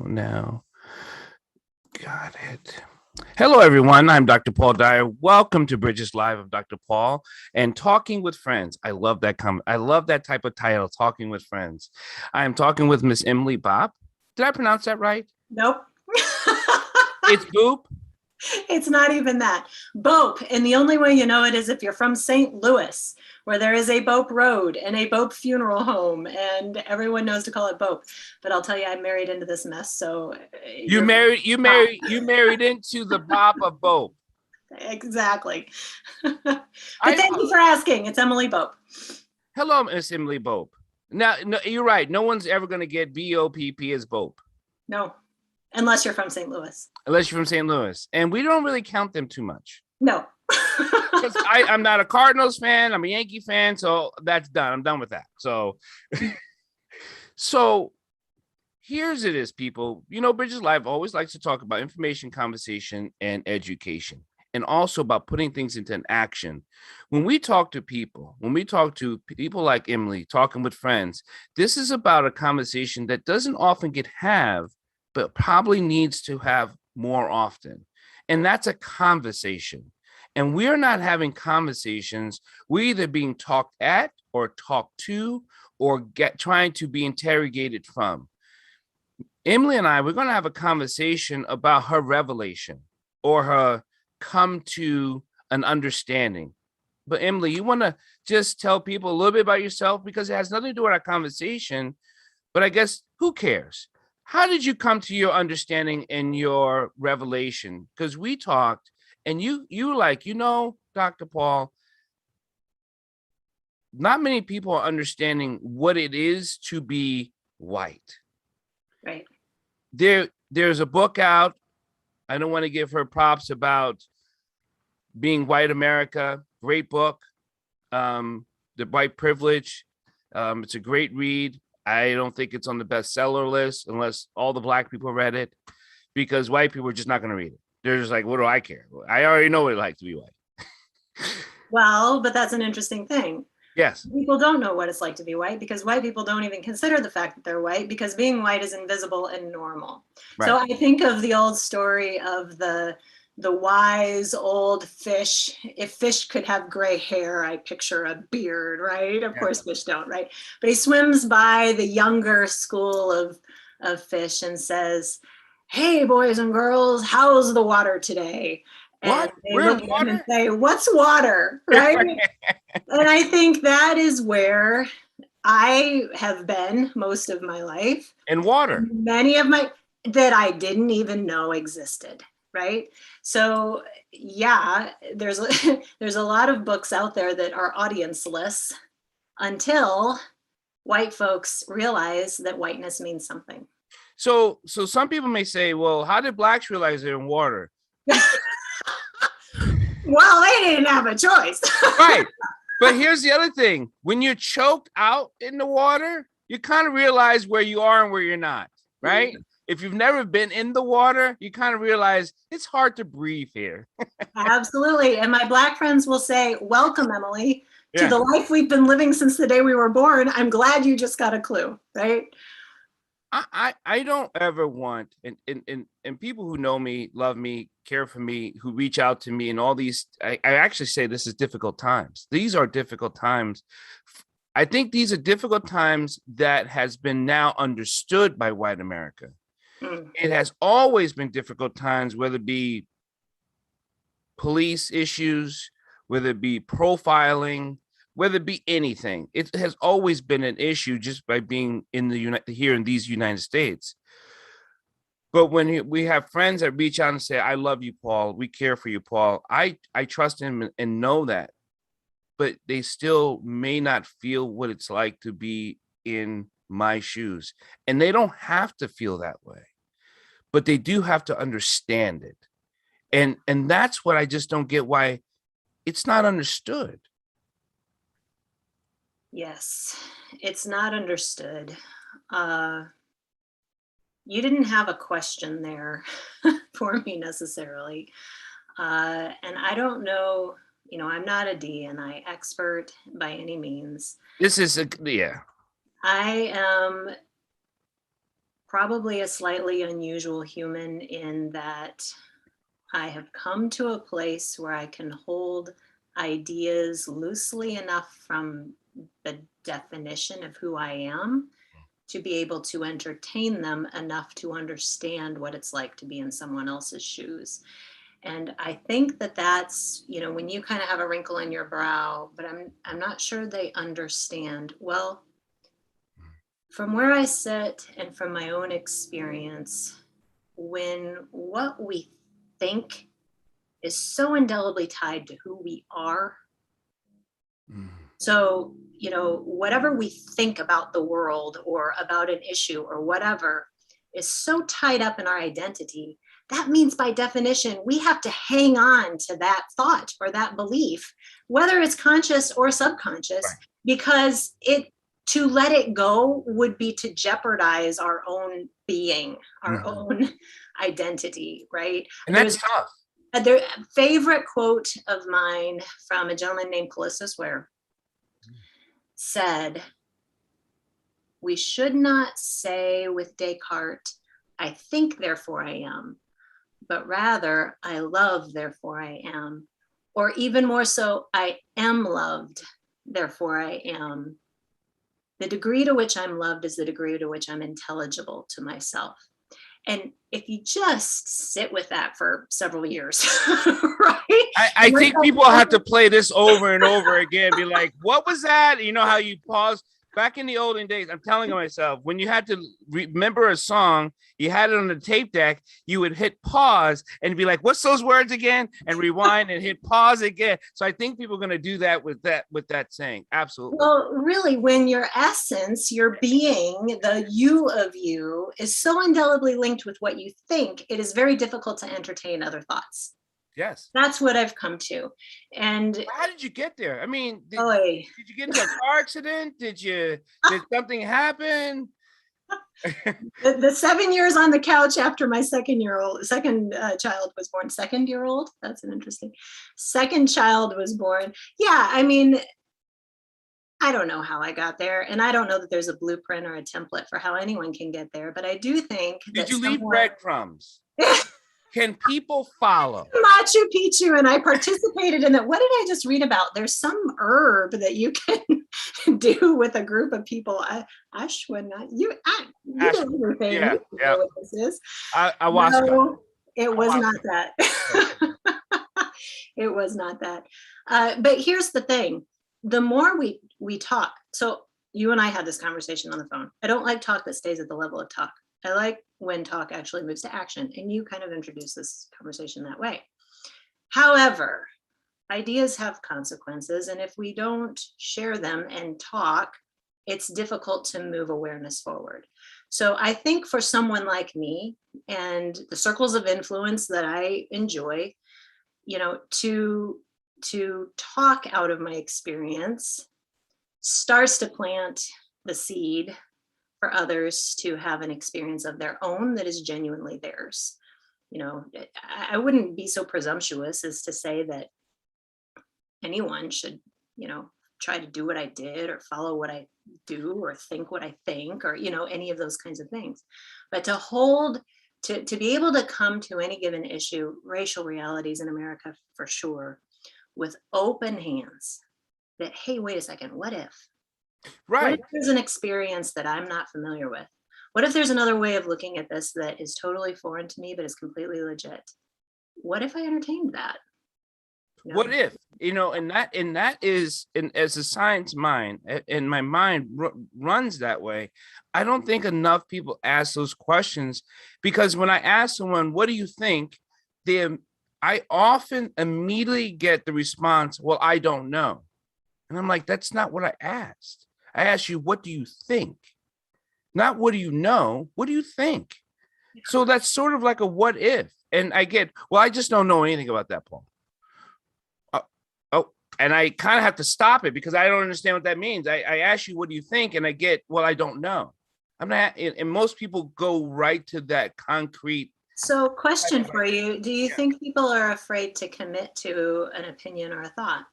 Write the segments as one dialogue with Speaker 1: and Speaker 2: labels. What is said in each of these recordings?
Speaker 1: Now. Got it. Hello, everyone. I'm Dr. Paul Dyer. Welcome to Bridges Live of Dr. Paul and Talking with Friends. I love that comment. I love that type of title, Talking with Friends. I am talking with Miss Emily Bopp. Did I pronounce that right?
Speaker 2: Nope.
Speaker 1: It's Boop.
Speaker 2: It's not even that. Bopp. And the only way you know it is if you're from St. Louis, where there is a Bopp Road and a Bopp funeral home, and everyone knows to call it Bopp. But I'll tell you, I'm married into this mess. So
Speaker 1: you married into the Bopp of Bopp.
Speaker 2: Exactly. But thank you for asking. It's Emily Bopp.
Speaker 1: Hello, Miss Emily Bopp. Now, no, you're right. No one's ever going to get B-O-P-P as Bopp.
Speaker 2: No, unless you're from St. Louis.
Speaker 1: Unless you're from St. Louis. And we don't really count them too much.
Speaker 2: No.
Speaker 1: Because I'm not a Cardinals fan. I'm a Yankee fan. So that's done. I'm done with that. So here's it is, people. You know, Bridges Live always likes to talk about information, conversation, and education, and also about putting things into an action. When we talk to people like Emily, talking with friends, this is about a conversation that doesn't often get have, but probably needs to have more often. And that's a conversation. And we're not having conversations. We're either being talked at or talked to or trying to be interrogated from. Emily and we're going to have a conversation about her revelation or her come to an understanding. But Emily, you want to just tell people a little bit about yourself, because it has nothing to do with our conversation, but I guess who cares? How did you come to your understanding and your revelation? Because we talked and you like, Dr. Paul, not many people are understanding what it is to be white.
Speaker 2: Right.
Speaker 1: There's a book out. I don't want to give her props about being white America. Great book. The White Privilege. It's a great read. I don't think it's on the bestseller list unless all the Black people read it, because white people are just not going to read it. They're just like, what do I care? I already know what it's like to be white.
Speaker 2: Well, but that's an interesting thing.
Speaker 1: Yes.
Speaker 2: People don't know what it's like to be white, because white people don't even consider the fact that they're white, because being white is invisible and normal. Right. So I think of the old story of the wise old fish. If fish could have gray hair, I picture a beard, right? Of course, fish don't, right? But he swims by the younger school of fish and says, "Hey, boys and girls, how's the water today?" And they look at him and say, "What's water?" Right? And I think that is where I have been most of my life.
Speaker 1: And water.
Speaker 2: Many of that I didn't even know existed. Right. So, yeah, there's a lot of books out there that are audienceless until white folks realize that whiteness means something.
Speaker 1: So some people may say, well, how did Blacks realize they're in water?
Speaker 2: Well, they didn't have a choice.
Speaker 1: Right. But here's the other thing. When you're choked out in the water, you kind of realize where you are and where you're not. Right. Mm-hmm. If you've never been in the water, you kind of realize it's hard to breathe here.
Speaker 2: Absolutely. And my Black friends will say, welcome, Emily, to the life we've been living since the day we were born. I'm glad you just got a clue, right?
Speaker 1: I don't ever want, and people who know me, love me, care for me, who reach out to me, and all these, I actually say this is difficult times. These are difficult times. I think these are difficult times that has been now understood by white America. It has always been difficult times, whether it be police issues, whether it be profiling, whether it be anything. It has always been an issue just by being in here in these United States. But when we have friends that reach out and say, I love you, Paul, we care for you, Paul, I trust him and know that. But they still may not feel what it's like to be in my shoes. And they don't have to feel that way, but they do have to understand it. And that's what I just don't get, why it's not understood.
Speaker 2: Yes, it's not understood. You didn't have a question there for me necessarily. And I don't know, I'm not a D&I expert by any means.
Speaker 1: This is
Speaker 2: I am probably a slightly unusual human in that I have come to a place where I can hold ideas loosely enough from the definition of who I am to be able to entertain them enough to understand what it's like to be in someone else's shoes. And I think that that's, when you kind of have a wrinkle in your brow, but I'm not sure they understand. Well, from where I sit and from my own experience, when what we think is so indelibly tied to who we are. So, whatever we think about the world or about an issue or whatever is so tied up in our identity. That means by definition, we have to hang on to that thought or that belief, whether it's conscious or subconscious, right, because to let it go would be to jeopardize our own being, our own identity, right?
Speaker 1: And that's tough.
Speaker 2: The favorite quote of mine from a gentleman named Callistus Ware said, "We should not say with Descartes, I think, therefore I am, but rather I love, therefore I am, or even more so, I am loved, therefore I am. The degree to which I'm loved is the degree to which I'm intelligible to myself." And if you just sit with that for several years, right?
Speaker 1: I think people have to play this over and over again, be like, what was that? You know how you pause? Back in the olden days, I'm telling myself, when you had to remember a song, you had it on the tape deck, you would hit pause and be like, what's those words again? And rewind and hit pause again. So I think people are going to do that with that saying. Absolutely.
Speaker 2: Well, really, when your essence, your being, the you of you is so indelibly linked with what you think, it is very difficult to entertain other thoughts.
Speaker 1: Yes.
Speaker 2: That's what I've come to. And
Speaker 1: how did you get there? I mean, did you get into a car accident? Did something happen?
Speaker 2: the 7 years on the couch after my second child was born. Second-year-old? That's an interesting. Second child was born. Yeah, I mean, I don't know how I got there, and I don't know that there's a blueprint or a template for how anyone can get there, but I do think
Speaker 1: Did you leave breadcrumbs? Can people follow?
Speaker 2: Machu Picchu, and I participated in that. What did I just read about? There's some herb that you can do with a group of people. Ashwagandha. You don't even
Speaker 1: yeah.
Speaker 2: know what this is.
Speaker 1: Ayahuasca.
Speaker 2: No, it was not that. It was not that. But here's the thing. The more we talk, so you and I had this conversation on the phone. I don't like talk that stays at the level of talk. I like when talk actually moves to action, and you kind of introduce this conversation that way. However, ideas have consequences, and if we don't share them and talk, it's difficult to move awareness forward. So I think for someone like me and the circles of influence that I enjoy, to talk out of my experience starts to plant the seed for others to have an experience of their own that is genuinely theirs. I wouldn't be so presumptuous as to say that anyone should, try to do what I did or follow what I do or think what I think or, any of those kinds of things. But to be able to come to any given issue, racial realities in America for sure, with open hands that, hey, wait a second, what if?
Speaker 1: Right.
Speaker 2: What if there's an experience that I'm not familiar with? What if there's another way of looking at this that is totally foreign to me, but is completely legit? What if I entertained that?
Speaker 1: What if, and that is, as a science mind, and my mind runs that way. I don't think enough people ask those questions, because when I ask someone, what do you think? I often immediately get the response, well, I don't know. And I'm like, that's not what I asked. I asked you, what do you think? Not what do you know? What do you think? So that's sort of like a what if. And I get, well, I just don't know anything about that, Paul. And I kind of have to stop it because I don't understand what that means. I ask you, what do you think? And I get, well, I don't know. I'm not, and most people go right to that concrete.
Speaker 2: So question for you. Do you think people are afraid to commit to an opinion or a thought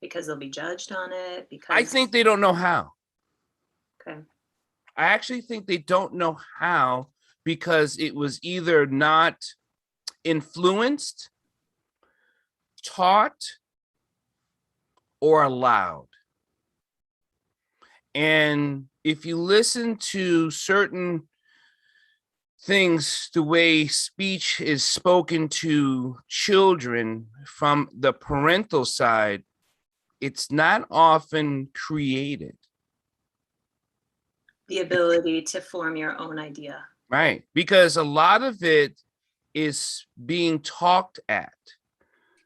Speaker 2: because they'll be judged on it? Because
Speaker 1: I think they don't know how.
Speaker 2: Okay.
Speaker 1: I actually think they don't know how, because it was either not influenced, taught, or allowed. And if you listen to certain things, the way speech is spoken to children from the parental side, it's not often created.
Speaker 2: The ability to form your own idea.
Speaker 1: Right. Because a lot of it is being talked at.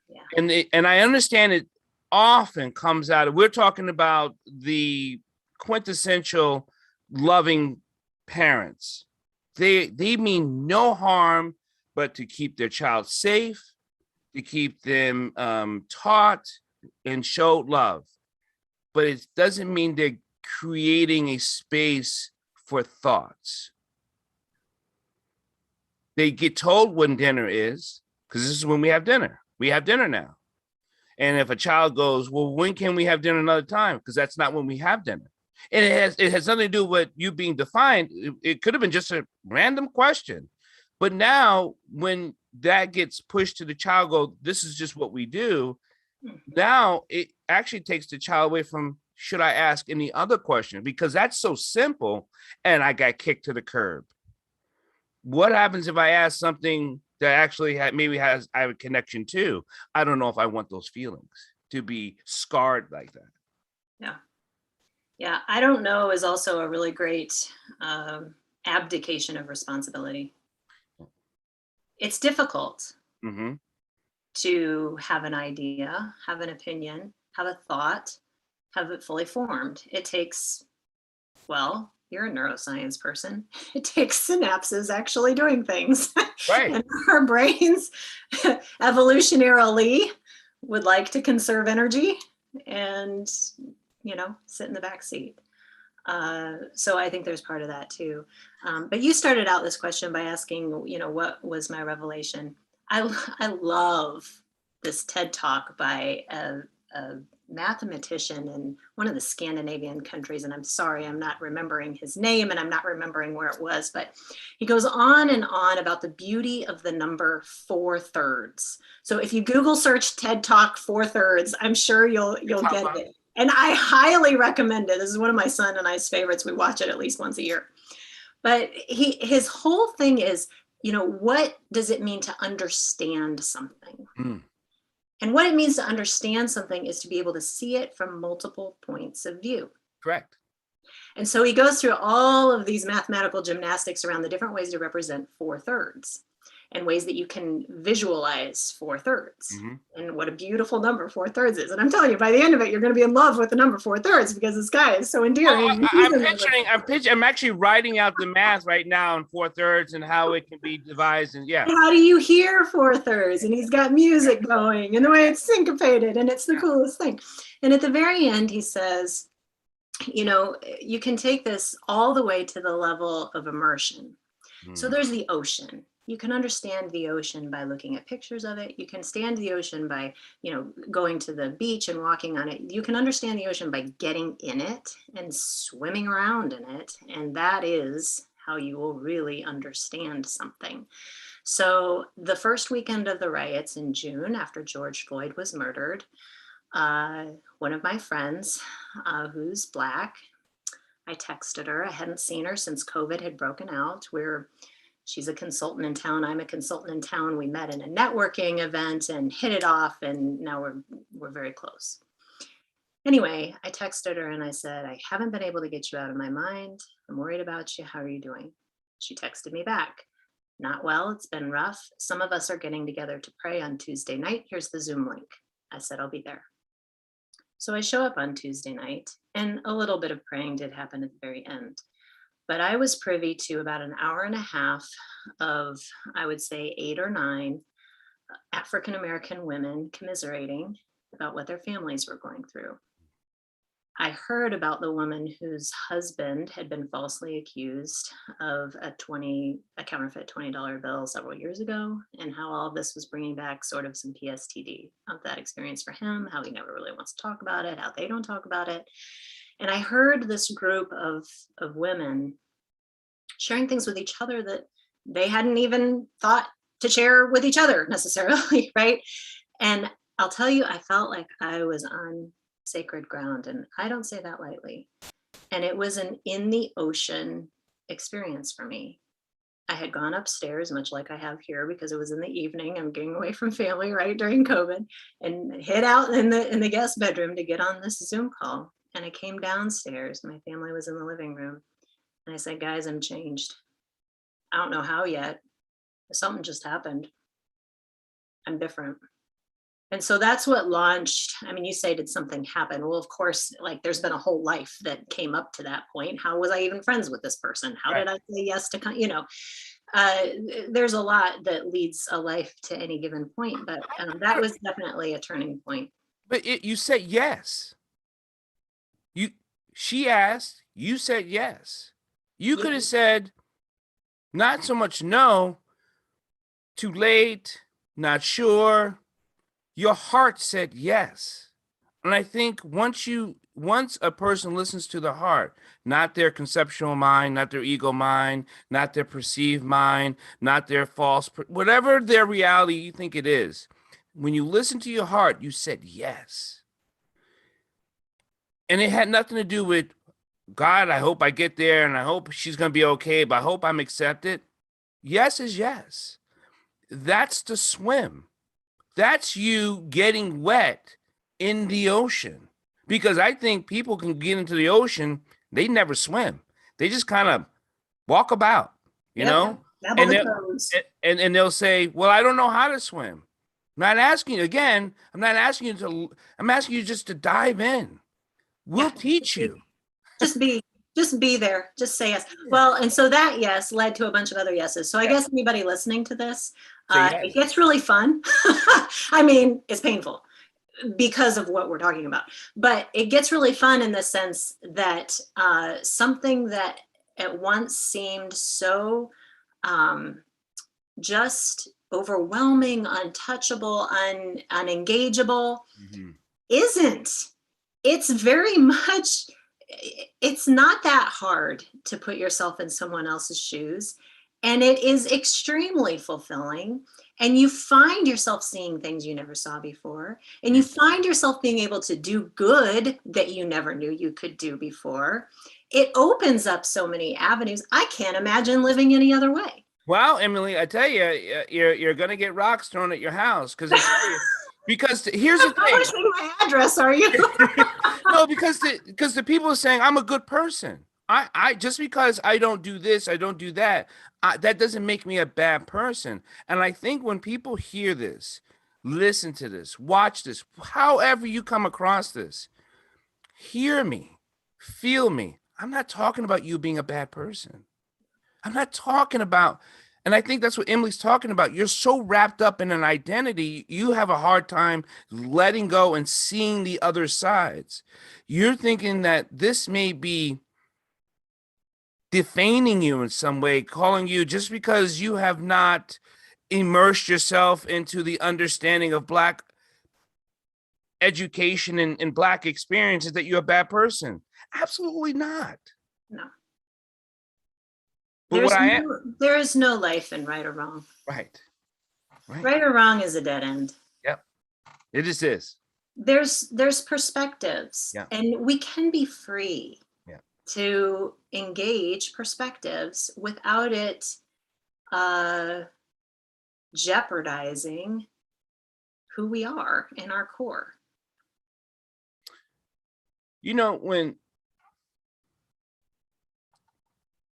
Speaker 1: Yeah. And I understand it often comes out of, we're talking about the quintessential loving parents. They mean no harm, but to keep their child safe, to keep them taught and show love. But it doesn't mean they're creating a space for thoughts. They get told when dinner is, because this is when we have dinner. We have dinner now. And if a child goes, well, when can we have dinner another time? Because that's not when we have dinner. And it has nothing to do with you being defined. It could have been just a random question. But now when that gets pushed to the child, go, this is just what we do. Now it actually takes the child away from, should I ask any other question? Because that's so simple. And I got kicked to the curb. What happens if I ask something that actually I have a connection to? I don't know if I want those feelings to be scarred like that.
Speaker 2: Yeah. Yeah. I don't know is also a really great abdication of responsibility. It's difficult to have an idea, have an opinion, have a thought, have it fully formed. It takes, well, you're a neuroscience person. It takes synapses actually doing things.
Speaker 1: Right.
Speaker 2: And our brains evolutionarily would like to conserve energy and, sit in the back seat. So I think there's part of that too. But you started out this question by asking, what was my revelation? I love this TED Talk by a mathematician in one of the Scandinavian countries. And I'm sorry, I'm not remembering his name and I'm not remembering where it was, but he goes on and on about the beauty of the number 4/3. So if you Google search TED Talk 4/3, I'm sure you'll get it. And I highly recommend it. This is one of my son and I's favorites. We watch it at least once a year. But his whole thing is, what does it mean to understand something? And what it means to understand something is to be able to see it from multiple points of view.
Speaker 1: Correct.
Speaker 2: And so he goes through all of these mathematical gymnastics around the different ways to represent 4/3 and ways that you can visualize 4/3 and what a beautiful number 4/3 is. And I'm telling you, by the end of it, you're going to be in love with the number 4/3 because this guy is so endearing.
Speaker 1: I'm actually writing out the math right now in 4/3 and how it can be devised. And yeah.
Speaker 2: How do you hear 4/3? And he's got music going and the way it's syncopated and it's the coolest thing. And at the very end, he says, you can take this all the way to the level of immersion. So there's the ocean. You can understand the ocean by looking at pictures of it. You can stand the ocean by, going to the beach and walking on it. You can understand the ocean by getting in it and swimming around in it. And that is how you will really understand something. So the first weekend of the riots in June, after George Floyd was murdered, one of my friends, who's Black, I texted her. I hadn't seen her since COVID had broken out. She's a consultant in town. I'm a consultant in town. We met in a networking event and hit it off, and now we're very close. Anyway, I texted her and I said, I haven't been able to get you out of my mind. I'm worried about you. How are you doing? She texted me back. Not well. It's been rough. Some of us are getting together to pray on Tuesday night. Here's the Zoom link. I said, I'll be there. So I show up on Tuesday night, and a little bit of praying did happen at the very end. But I was privy to about an hour and a half of, I would say, 8 or 9 African-American women commiserating about what their families were going through. I heard about the woman whose husband had been falsely accused of a counterfeit $20 bill several years ago, and how all of this was bringing back sort of some PSTD of that experience for him, how he never really wants to talk about it, how they don't talk about it. And I heard this group of women sharing things with each other that they hadn't even thought to share with each other necessarily, right? And I'll tell you, I felt like I was on sacred ground, and I don't say that lightly. And it was an in the ocean experience for me. I had gone upstairs, much like I have here, because it was in the evening. I'm getting away from family right during COVID, and hid out in the guest bedroom to get on this Zoom call. And I came downstairs. My family was in the living room, and I said, "Guys, I'm changed. I don't know how yet. Something just happened. I'm different." And so that's what launched. I mean, you say, did something happen? Well, of course, like there's been a whole life that came up to that point. How was I even friends with this person? How did I say yes to, there's a lot that leads a life to any given point, but that was definitely a turning point.
Speaker 1: But you said yes. She asked, you said yes. You could have said not so much no, too late, not sure. Your heart said yes. And I think once a person listens to the heart, not their conceptual mind, not their ego mind, not their perceived mind, not their false, whatever their reality you think it is, when you listen to your heart, you said yes. And it had nothing to do with, God, I hope I get there and I hope she's going to be okay, but I hope I'm accepted. Yes is yes. That's the swim. That's you getting wet in the ocean. Because I think people can get into the ocean, they never swim. They just kind of walk about, you know? And they'll say, well, I don't know how to swim. I'm not asking you again. I'm asking you just to dive in. We'll teach you.
Speaker 2: Just be there. Just say yes. Well, and so that yes led to a bunch of other yeses. So I guess anybody listening to this, it gets really fun. I mean, it's painful because of what we're talking about, but it gets really fun in the sense that something that at once seemed so just overwhelming, untouchable, unengageable, isn't. It's very much, it's not that hard to put yourself in someone else's shoes. And it is extremely fulfilling. And you find yourself seeing things you never saw before. And you find yourself being able to do good that you never knew you could do before. It opens up so many avenues. I can't imagine living any other way.
Speaker 1: Well, Emily, I tell you, you're going to get rocks thrown at your house because here's the thing.
Speaker 2: How much my address are you?
Speaker 1: No, because the people are saying I'm a good person. I just because I don't do this, I don't do that, that doesn't make me a bad person. And I think when people hear this, listen to this, watch this, however you come across this, hear me, feel me. I'm not talking about you being a bad person. I'm not talking about, and I think that's what Emily's talking about. You're so wrapped up in an identity, you have a hard time letting go and seeing the other sides. You're thinking that this may be defaming you in some way, calling you just because you have not immersed yourself into the understanding of Black education and Black experiences, that you're a bad person. Absolutely not.
Speaker 2: No.
Speaker 1: But
Speaker 2: there is no life in right or wrong.
Speaker 1: Right.
Speaker 2: Right or wrong is a dead end.
Speaker 1: Yep. It is this.
Speaker 2: There's perspectives, and we can be free to engage perspectives without it jeopardizing who we are in our core.
Speaker 1: You know,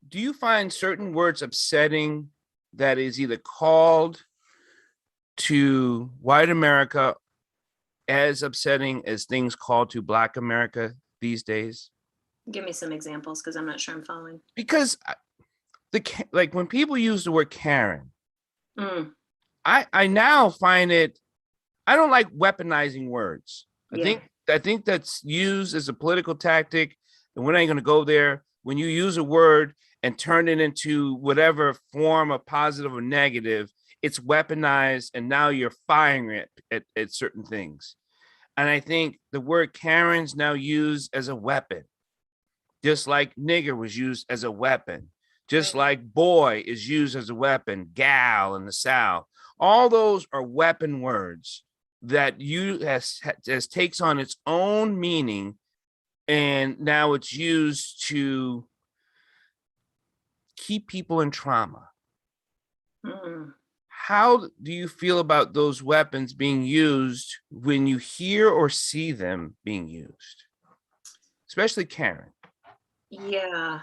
Speaker 1: do you find certain words upsetting that is either called to white America as upsetting as things called to Black America these days?
Speaker 2: Give me some examples, because I'm not sure I'm following.
Speaker 1: Because like when people use the word Karen, I now find it, I don't like weaponizing words. I think that's used as a political tactic, and we're not going to go there. When you use a word and turn it into whatever form of positive or negative, it's weaponized, and now you're firing it at certain things. And I think the word Karen's now used as a weapon. just like nigger was used as a weapon, just like boy is used as a weapon, gal in the South. All those are weapon words that you as takes on its own meaning, and now it's used to keep people in trauma.
Speaker 2: Mm.
Speaker 1: How do you feel about those weapons being used when you hear or see them being used, especially Karen?
Speaker 2: Yeah.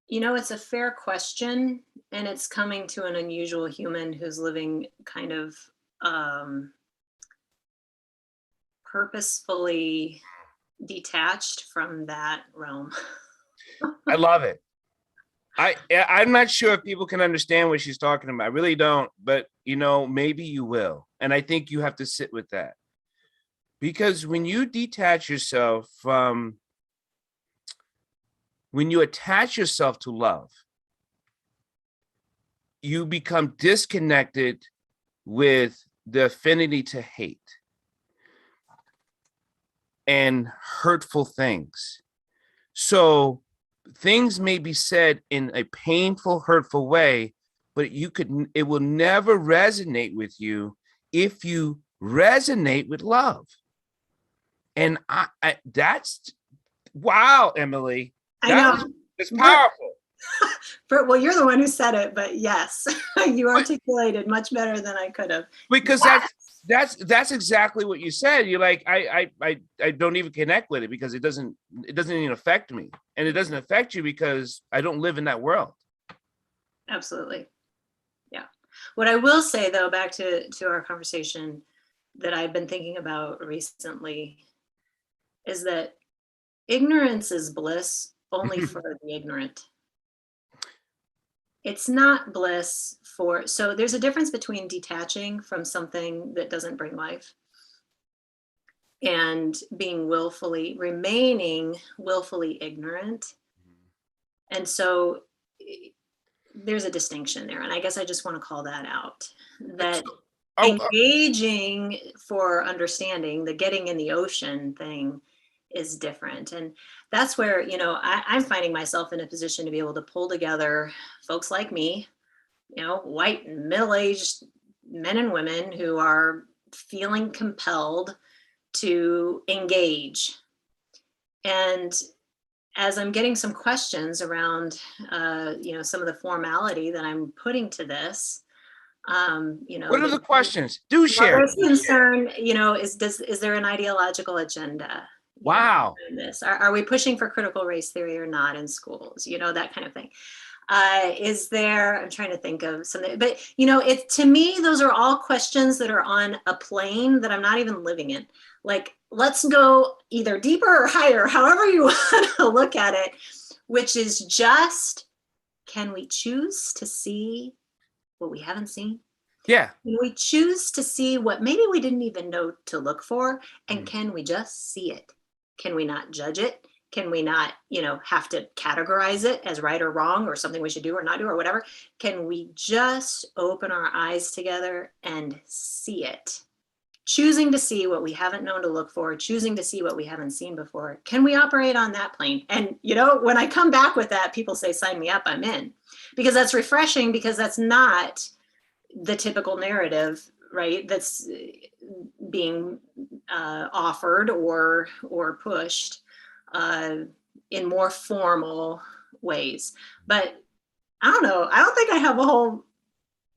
Speaker 2: It's a fair question, and it's coming to an unusual human who's living kind of purposefully detached from that realm.
Speaker 1: I love it. I'm not sure if people can understand what she's talking about. I really don't, but maybe you will. And I think you have to sit with that. Because when you detach yourself from, when you attach yourself to love, you become disconnected with the affinity to hate and hurtful things. So things may be said in a painful, hurtful way, but it will never resonate with you if you resonate with love. And that's wow, Emily.
Speaker 2: I know.
Speaker 1: It's powerful.
Speaker 2: Well, you're the one who said it, but yes, you articulated much better than I could have.
Speaker 1: Because that's exactly what you said. You're like, I don't even connect with it because it doesn't even affect me. And it doesn't affect you because I don't live in that world.
Speaker 2: Absolutely. Yeah. What I will say though, back to our conversation that I've been thinking about recently, is that ignorance is bliss only for the ignorant. It's not bliss so there's a difference between detaching from something that doesn't bring life and remaining willfully ignorant. And so there's a distinction there. And I guess I just want to call that out, that engaging for understanding, the getting in the ocean thing is different. And that's where, I'm finding myself in a position to be able to pull together folks like me, white middle-aged men and women who are feeling compelled to engage. And as I'm getting some questions around, some of the formality that I'm putting to this,
Speaker 1: what are the questions? Do share.
Speaker 2: There's concern, is there an ideological agenda?
Speaker 1: Wow.
Speaker 2: This are we pushing for critical race theory or not in schools? That kind of thing. Is there? I'm trying to think of something, but to me, those are all questions that are on a plane that I'm not even living in. Like, let's go either deeper or higher, however you want to look at it, which is just, can we choose to see what we haven't seen?
Speaker 1: Yeah.
Speaker 2: Can we choose to see what maybe we didn't even know to look for? And can we just see it? Can we not judge it? Can we not, have to categorize it as right or wrong or something we should do or not do or whatever? Can we just open our eyes together and see it? Choosing to see what we haven't known to look for, choosing to see what we haven't seen before. Can we operate on that plane? And, when I come back with that, people say, sign me up, I'm in. Because that's refreshing, because that's not the typical narrative, right? That's being offered or pushed in more formal ways. But I don't know. I don't think I have a whole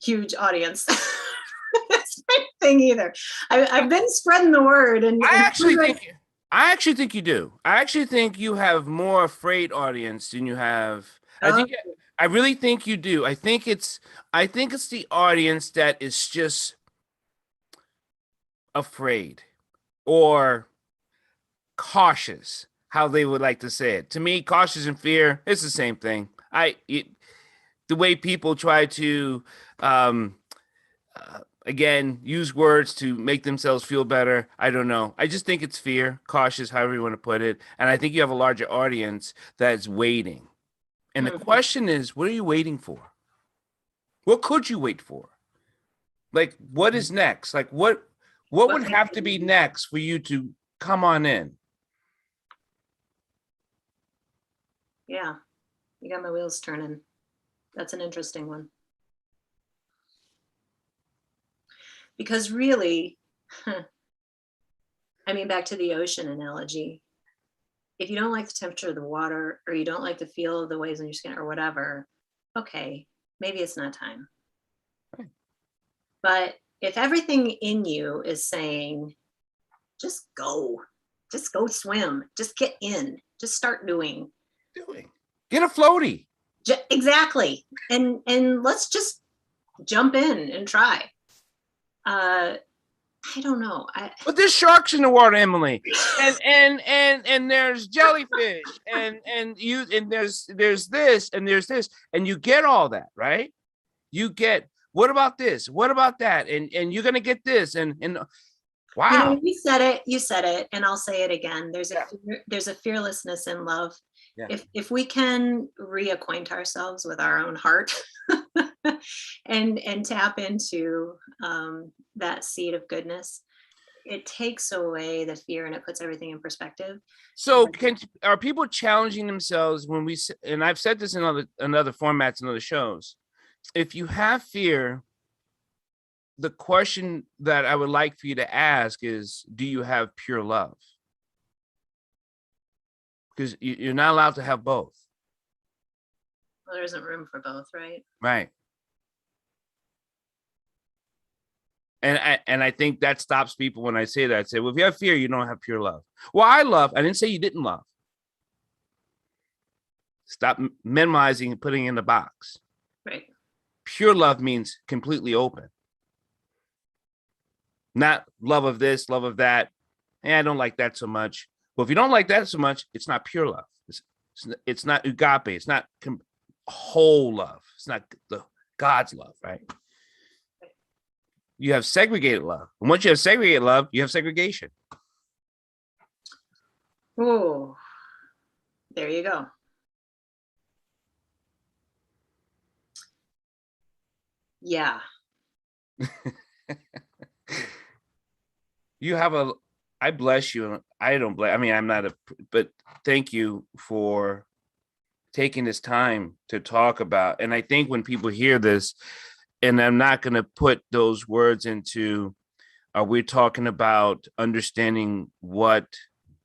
Speaker 2: huge audience thing either. I've been spreading the word, and
Speaker 1: I actually think you do. I actually think you have more afraid audience than you have. I really think you do. I think it's the audience that is just afraid or cautious, how they would like to say it. To me, cautious and fear, it's the same thing. The way people try to again use words to make themselves feel better, I don't know. I just think it's fear, cautious, however you want to put it. And I think you have a larger audience that's waiting. And the question is, what are you waiting for? What could you wait for? Like, what is next? Like, what would have to be next for you to come on in?
Speaker 2: Yeah, you got my wheels turning. That's an interesting one. Because really, I mean, back to the ocean analogy, if you don't like the temperature of the water, or you don't like the feel of the waves on your skin or whatever, okay, maybe it's not time.
Speaker 1: Right.
Speaker 2: But if everything in you is saying, just go swim, just get in, just start doing.
Speaker 1: Get a floaty.
Speaker 2: Exactly. And let's just jump in and try. I don't know.
Speaker 1: But there's sharks in the water, Emily, and there's jellyfish, and there's this and there's this, and you get all that, right? You get, what about this? What about that? And you're gonna get this, and wow.
Speaker 2: You know, you said it, and I'll say it again. There's a fearlessness in love.
Speaker 1: Yeah.
Speaker 2: If we can reacquaint ourselves with our own heart and tap into that seed of goodness, it takes away the fear and it puts everything in perspective.
Speaker 1: So are people challenging themselves when and I've said this in other formats and other shows, if you have fear, the question that I would like for you to ask is, do you have pure love? Because you're not allowed to have both.
Speaker 2: Well, there isn't room for both, right?
Speaker 1: Right. And I think that stops people when I say that. I say, well, if you have fear, you don't have pure love. Well, I didn't say you didn't love. Stop minimizing and putting in the box.
Speaker 2: Right.
Speaker 1: Pure love means completely open. Not love of this, love of that. I don't like that so much. Well, if you don't like that so much, it's not pure love. It's not agape. It's not whole love. It's not the God's love, right? You have segregated love. And once you have segregated love, you have segregation.
Speaker 2: Oh, there you go. Yeah.
Speaker 1: You have I bless you. I don't bless. I mean, I'm not but thank you for taking this time to talk about. And I think when people hear this, and I'm not going to put those words into, are we talking about understanding what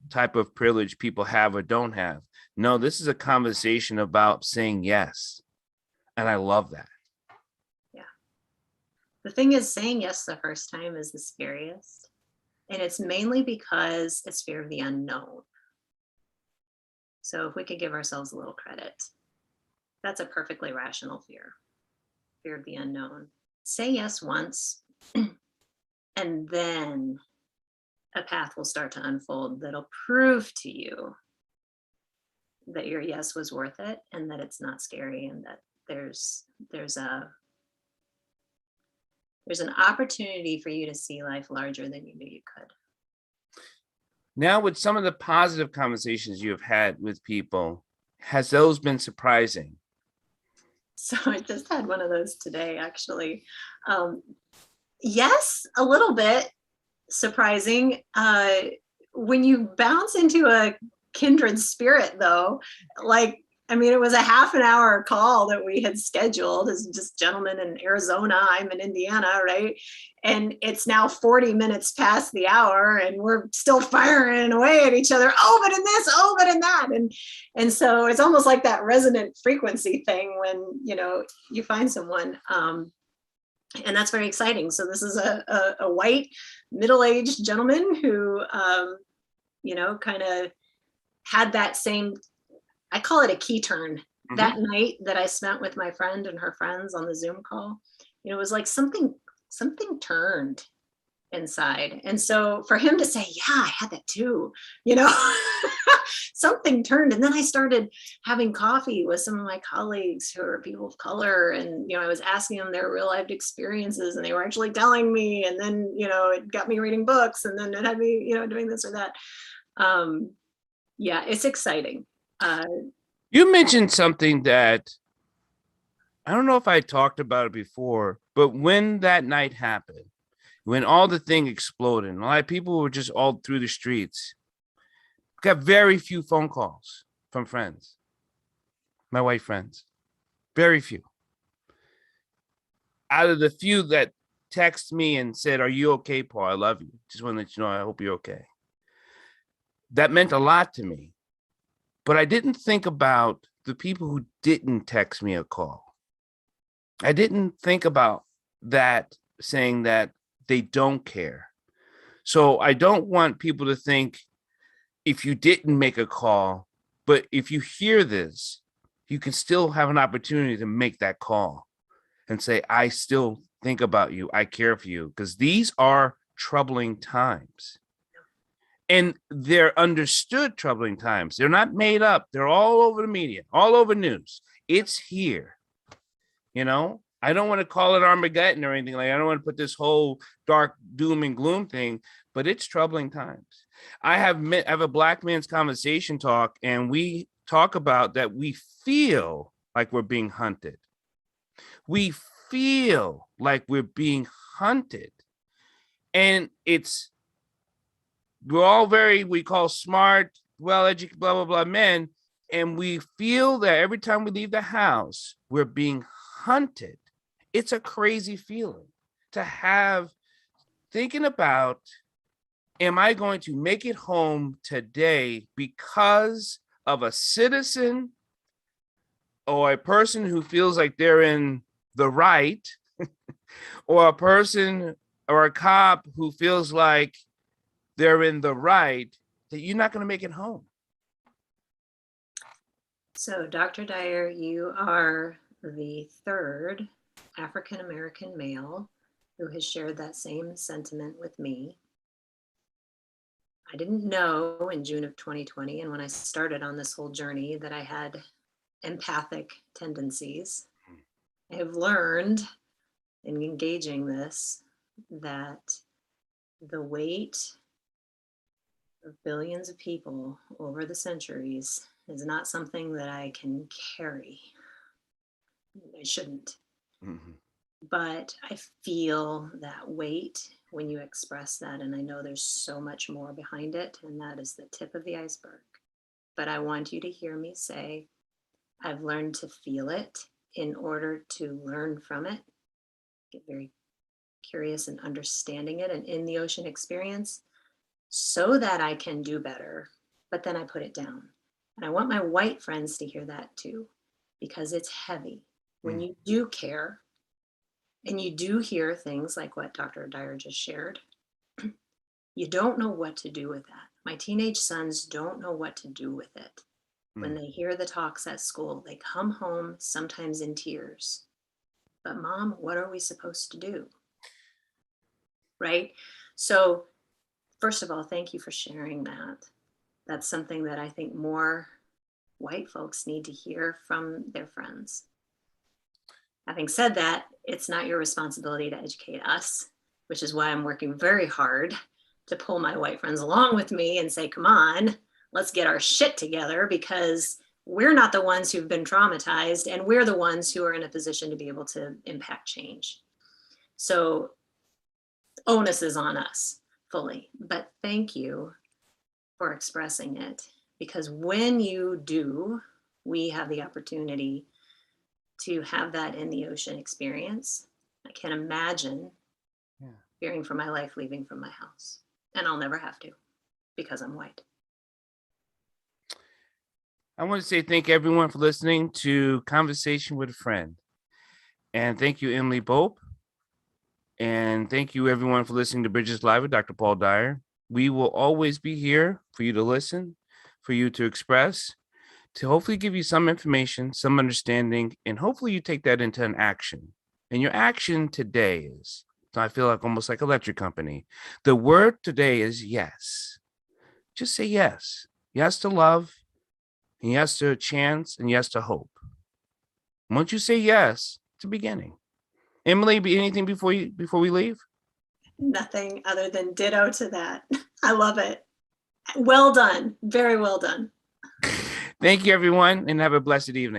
Speaker 1: type of privilege people have or don't have? No, this is a conversation about saying yes. And I love that.
Speaker 2: Yeah. The thing is, saying yes the first time is the scariest. And it's mainly because it's fear of the unknown. So if we could give ourselves a little credit, that's a perfectly rational fear of the unknown. Say yes once, and then a path will start to unfold that'll prove to you that your yes was worth it, and that it's not scary, and that there's an opportunity for you to see life larger than you knew you could.
Speaker 1: Now, with some of the positive conversations you have had with people, has those been surprising?
Speaker 2: So I just had one of those today, actually. Yes, a little bit surprising. When you bounce into a kindred spirit, though, like, I mean, it was a half an hour call that we had scheduled as just gentlemen in Arizona. I'm in Indiana, right? And it's now 40 minutes past the hour, and we're still firing away at each other. Oh, but in this, oh, but in that. And so it's almost like that resonant frequency thing when, you know, you find someone. And that's very exciting. So this is a white middle-aged gentleman who, you know, kind of had that same, I call it a key turn. Mm-hmm. That night that I spent with my friend and her friends on the Zoom call, you know, it was like something turned inside. And so for him to say, yeah, I had that too, you know, something turned. And then I started having coffee with some of my colleagues who are people of color. And, you know, I was asking them their real life experiences, and they were actually telling me. And then, you know, it got me reading books, and then it had me, you know, doing this or that. Yeah, it's exciting.
Speaker 1: You mentioned something that I don't know if I talked about it before, but when that night happened, when all the thing exploded, and a lot of people were just all through the streets, got very few phone calls from friends. my white friends. Very few. Out of the few that text me and said, "Are you okay, Paul? I love you. Just want to let you know I hope you're okay." That meant a lot to me. But I didn't think about the people who didn't text me a call. I didn't think about that, saying that they don't care. So I don't want people to think if you didn't make a call, but if you hear this, you can still have an opportunity to make that call and say, I still think about you. I care for you, because these are troubling times. And they're understood troubling times. They're not made up. They're all over the media, all over news. It's here. I don't want to call it Armageddon or anything like that. I don't want to put this whole dark doom and gloom thing, but it's troubling times. I have a Black man's conversation talk, and we talk about that we feel like we're being hunted. We feel like we're being hunted. And we're all we call smart, well-educated, blah, blah, blah men. And we feel that every time we leave the house, we're being hunted. It's a crazy feeling to have, thinking about, am I going to make it home today because of a citizen or a person who feels like they're in the right, or a person or a cop who feels like they're in the right, that you're not going to make it home.
Speaker 2: So, Dr. Dyer, you are the third African-American male who has shared that same sentiment with me. I didn't know in June of 2020, and when I started on this whole journey, that I had empathic tendencies. I have learned in engaging this that the weight of billions of people over the centuries is not something that I can carry. I shouldn't. Mm-hmm. But I feel that weight when you express that, and I know there's so much more behind it, and that is the tip of the iceberg. But I want you to hear me say, I've learned to feel it in order to learn from it, get very curious and understanding it, and in the ocean experience, so that I can do better. But then I put it down. And I want my white friends to hear that too, because it's heavy. When you do care, and you do hear things like what Dr. Dyer just shared, you don't know what to do with that. My teenage sons don't know what to do with it. When they hear the talks at school, they come home sometimes in tears. But Mom, what are we supposed to do? Right? So first of all, thank you for sharing that. That's something that I think more white folks need to hear from their friends. Having said that, it's not your responsibility to educate us, which is why I'm working very hard to pull my white friends along with me and say, come on, let's get our shit together, because we're not the ones who've been traumatized, and we're the ones who are in a position to be able to impact change. So onus is on us fully, but thank you for expressing it, because when you do, we have the opportunity to have that in the ocean experience. I can't imagine fearing for my life leaving from my house, and I'll never have to, because I'm white.
Speaker 1: I want to say thank everyone for listening to Conversation with a Friend. And thank you, Emily Bopp. And thank you, everyone, for listening to Bridges Live with Dr. Paul Dyer. We will always be here for you to listen, for you to express, to hopefully give you some information, some understanding, and hopefully you take that into an action. And your action today is, so I feel like almost like electric company. The word today is yes. Just say yes. Yes to love, and yes to a chance, and yes to hope. Once you say yes, it's a beginning. Emily, anything before we leave?
Speaker 2: Nothing other than ditto to that. I love it. Well done. Very well done.
Speaker 1: Thank you, everyone, and have a blessed evening.